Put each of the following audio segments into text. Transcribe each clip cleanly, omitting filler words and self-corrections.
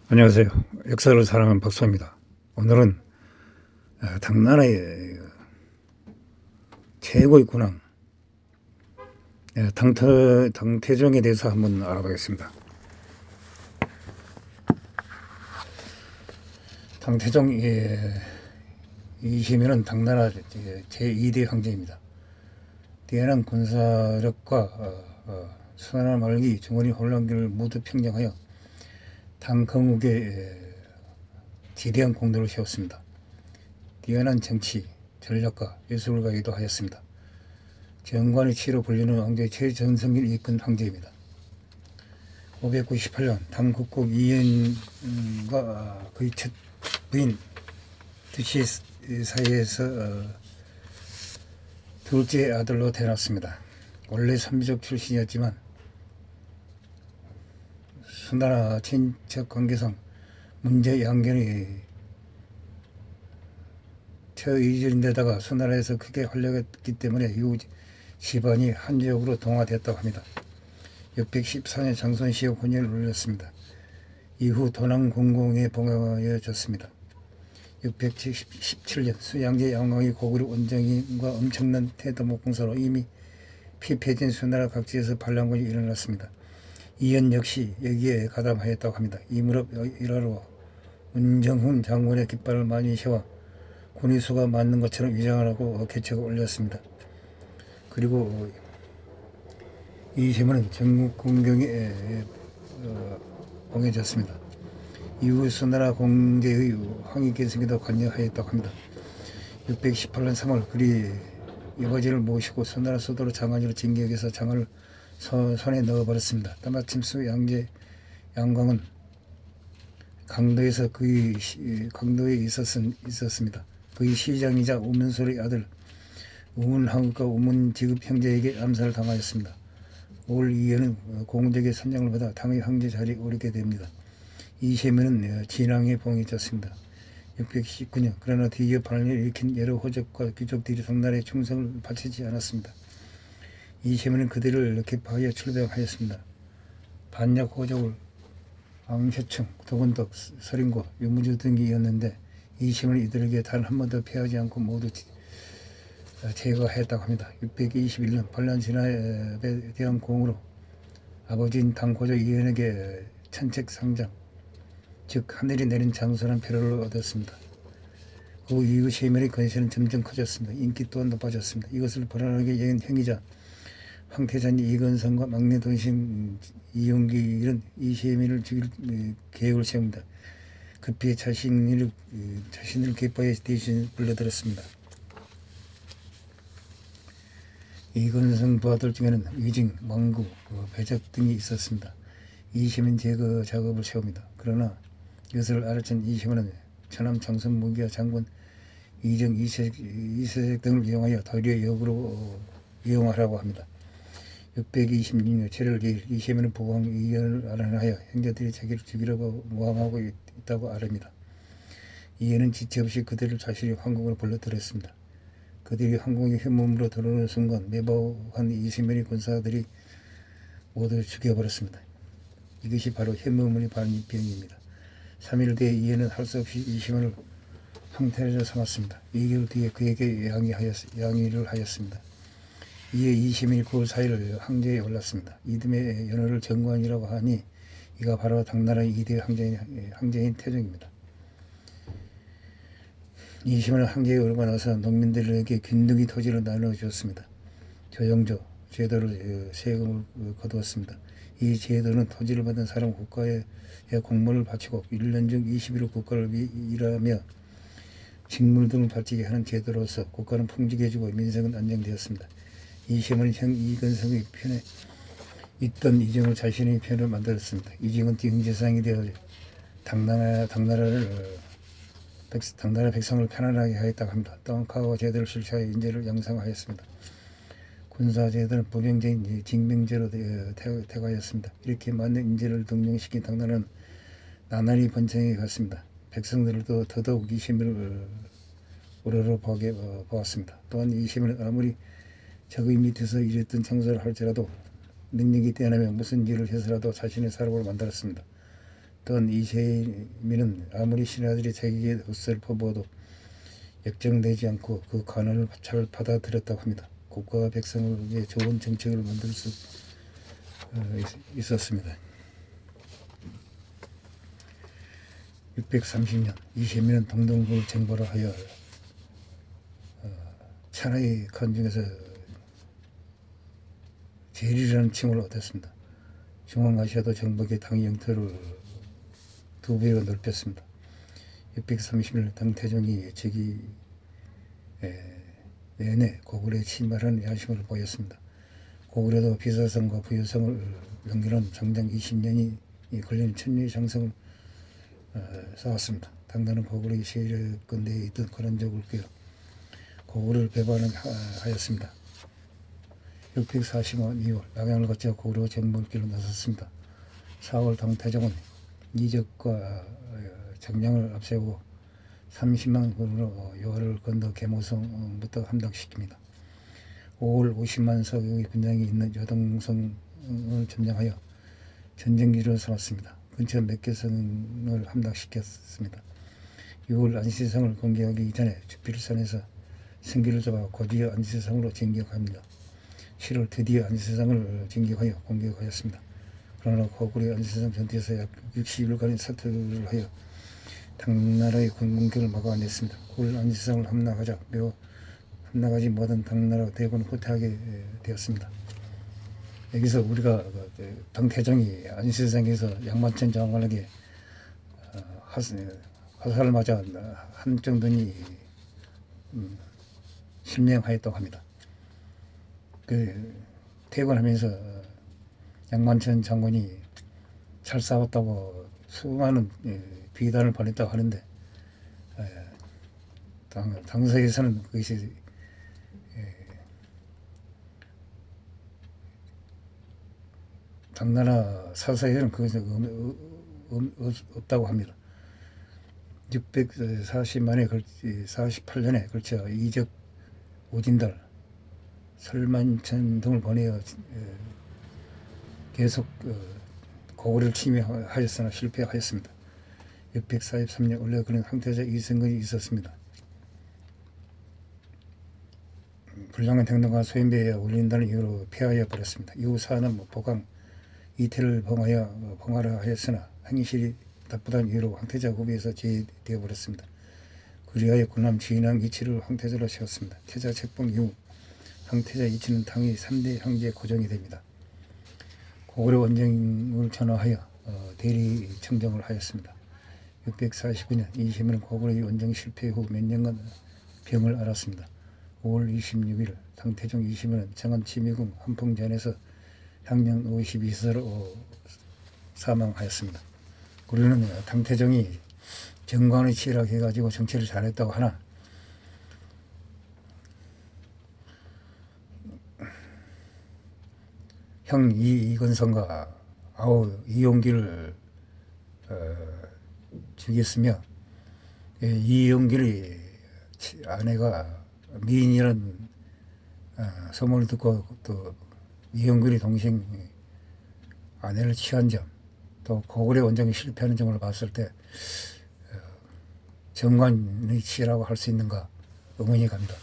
안녕하세요. 역사를 사랑하는 박수입니다. 오늘은 당나라의 최고의 군왕 당태종에 대해서 한번 알아보겠습니다. 당태종 이시면은 당나라 제2대 황제입니다. 뛰어난 군사력과 수나라 말기 정원이 혼란기를 모두 평정하여 당건국에 지대한 공로를 세웠습니다. 뛰어난 정치, 전략과 예술을 가기도 하였습니다. 정관의 치로 불리는 왕조의 최전성기를 이끈 황제입니다. 598년 당국국 이연과 그의 첫 부인 드시 사이에서 둘째 아들로 태어났습니다. 원래 선비족 출신이었지만 수나라 친척 관계상 문제 양견이 처이전인데다가 수나라에서 크게 활약했기 때문에 이후 집안이 한족으로 동화되었다고 합니다. 614년 장손시에 혼혈을 올렸습니다. 이후 도난공공에 봉하여졌습니다. 617년 수양제 양왕이 고구려 원정인과 엄청난 태도목공사로 이미 피폐해진 수나라 각지에서 반란군이 일어났습니다. 이연 역시 여기에 가담하였다고 합니다. 이 무렵 일하러 운정훈 장군의 깃발을 많이 세워 군의수가 맞는 것처럼 위장하라고 개책을 올렸습니다. 그리고 이 시문은 전국 공경에 봉해졌습니다. 이후 수나라 공제의 황희계승에도 관여하였다고 합니다. 618년 3월 그리 여과지를 모시고 수나라 수도로 장안으로 진격해서 장을 손에 넣어버렸습니다. 때마침 수양제 양광은 강도에 있었습니다. 그의 시장이자 우문솔의 아들 우문항과 우문지급 형제에게 암살을 당하였습니다. 올 이에는 공적의 선장을 받아 당의 황제 자리에 오르게 됩니다. 이 세면은 진왕에 봉해졌습니다. 619년 그러나 뒤이어 반란을 일으킨 여러 호족과 귀족들이 당나라에 충성을 바치지 않았습니다. 이 세면은 그들을 개파하여 출병하였습니다. 반역 호족을 앙셔충, 도건덕, 서린고, 유무주 등이었는데 이 세면은 이들에게 단 한 번도 패하지 않고 모두 제거했다고 합니다. 621년 반란 진압에 대한 공으로 아버지인 당고조 이현에게 천책상장, 즉 하늘이 내린 장수라는 표를 얻었습니다. 그 이후 세면의 권세는 점점 커졌습니다. 인기 또한 높아졌습니다. 이것을 불안하게 여긴 행위자 황태자니 이건성과 막내 동생 이용길은 이 세면을 죽일 계획을 세웁니다. 급히 자신을 깃발에 대신 불러들였습니다. 이건성 부하들 중에는 위징, 왕구, 배적 등이 있었습니다. 이시민 제거 작업을 세웁니다. 그러나 이것을 알아챈 이시민은 천암 장선 무기와 장군 이정 이세색 등을 이용하여 도리어 역으로 이용하라고 합니다. 626년 7월 2일 이시민은 부왕 이연을 알아내하여 형제들이 자기를 죽이려고 모함하고 있다고 아릅니다. 이연은 지체 없이 그들을 자신의 황궁으로 불러들였습니다. 그들이 황궁의 현문으로 들어오는 순간 매복한 이시민의 군사들이 모두 죽여버렸습니다. 이것이 바로 현무문의 반입병입니다. 3일 뒤에 이에는 할 수 없이 이시민을 황태자로 삼았습니다. 2개월 뒤에 그에게 양위를 하였습니다. 이에 이시민이 9월 4일 황제에 올랐습니다. 이듬해 연호를 정관이라고 하니 이가 바로 당나라의 2대 황제인 태종입니다. 이시민은 황제에 오르고 나서 농민들에게 균등히 토지를 나눠주었습니다. 조정조 제도를 세금을 거두었습니다. 이 제도는 토지를 받은 사람 국가에 공물을 바치고 1년 중 20일을 국가를 일하며 직물 등을 바치게 하는 제도로서 국가는 풍족해지고 민생은 안정되었습니다. 이시민은 형 이건성의 편에 있던 이정을 자신의 편으로 만들었습니다. 이정은 경제상이 되어 당나라 백성을 편안하게 하였다고 합니다. 떡하고 제도를 실시하여 인재를 양성하였습니다. 군사제도는 부병제인 징병제로 퇴거하였습니다. 이렇게 많은 인재를 등용시킨 당나라는 나날이 번창해 갔습니다. 백성들도 더더욱 이시민을 우러러보게 보았습니다. 또한 이시민은 아무리 적의 밑에서 일했던 장사를 할지라도 능력이 뛰어나며 무슨 일을 해서라도 자신의 사람을 만들었습니다. 또한 이재민은 아무리 신하들이 자기에게 헛소리를 퍼부어도 역정되지 않고 그 관언을 잘 받아들였다고 합니다. 국가와 백성을 위해 좋은 정책을 만들 수 있었습니다. 630년 이재민은 동동부를 쟁벌을 하여 천하의 간 중에서 제일이라는 칭호를 얻었습니다. 중앙아시아도 정복의 당의 영토를 2배로 넓혔습니다. 630년 당태종이 즉위 내내 고구려에 침발하는 야심을 보였습니다. 고구려도 비사성과 부유성을 연결한 장장 20년이 걸리는 천리의 장성을 쌓았습니다. 당나는 고구려의 세력권 내에 있던 고란족을 꿰어 고구려를 배반하였습니다. 645년 2월 낙양을 거쳐 고구려 정벌길로 나섰습니다. 4월 당태종은 이적과 정량을 앞세우고 30만 군으로 요하를 건너 계모성부터 함락시킵니다. 5월 50만 서경의 군장이 있는 여동성을 점령하여 전쟁기를 삼았습니다. 근처 맥계성을 함락시켰습니다. 6월 안시성을 공격하기 이전에 주필산에서 승기를 잡아 곧이어 안시성으로 진격합니다. 7월 드디어 안시성을 진격하여 공격하였습니다. 그러나 고구려 안시성 전투에서 약 60일간의 사투를 하여 당나라의 공격을 막아냈습니다. 9월 안시성을 함락하자 매우 함락하지 못한 당나라 대군은 후퇴하게 되었습니다. 여기서 우리가 당태종이 안시성에서 양만천 장관에게 화살을 맞아 한정돈이 실명하였다고 합니다. 퇴근하면서 양만천 장관이 잘 싸웠다고 수많은 비단을 보냈다고 하는데 당서에서는 그것이 당나라 사서에는 그것이 없다고 합니다. 48년에 걸쳐 이적, 오진달, 설만천 등을 보내어 계속 고구려를 침해하였으나 실패하였습니다. 643년 원래 그는 황태자 이승근이 있었습니다. 불량한 행동과 소인배에 올린다는 이유로 폐하여 버렸습니다. 이후 사는 보강 이태를 봉하라 하였으나 행실이 나쁘다는 이유로 황태자 후비에서 제외되어 버렸습니다. 그리하여 군남 진왕 이치를 황태자로 세웠습니다. 태자 책봉 이후 황태자 이치는 당의 3대 형제에 고정이 됩니다. 고구려 원정을 전화하여 대리 청정을 하였습니다. 649년 이재민은 고구려의 원정 실패 후 몇 년간 병을 앓았습니다. 5월 26일 당태종 이재민은 정한 치미궁 한풍전에서 향년 52세로 사망하였습니다. 우리는 당태종이 정관의 치락해가지고 정치를 잘했다고 하나 형 이건성과 아우 이용기를 죽였으며 이용길의 아내가 미인이라는 소문을 듣고 또 이용길의 동생 아내를 취한 점, 또 고구려 원정이 실패하는 점을 봤을 때 정관의 치라고 할 수 있는가 의문이 갑니다.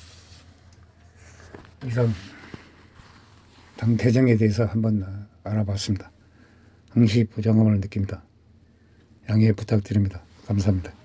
이상 당태종에 대해서 한번 알아봤습니다. 항시 부정함을 느낍니다. 양해 부탁드립니다. 감사합니다.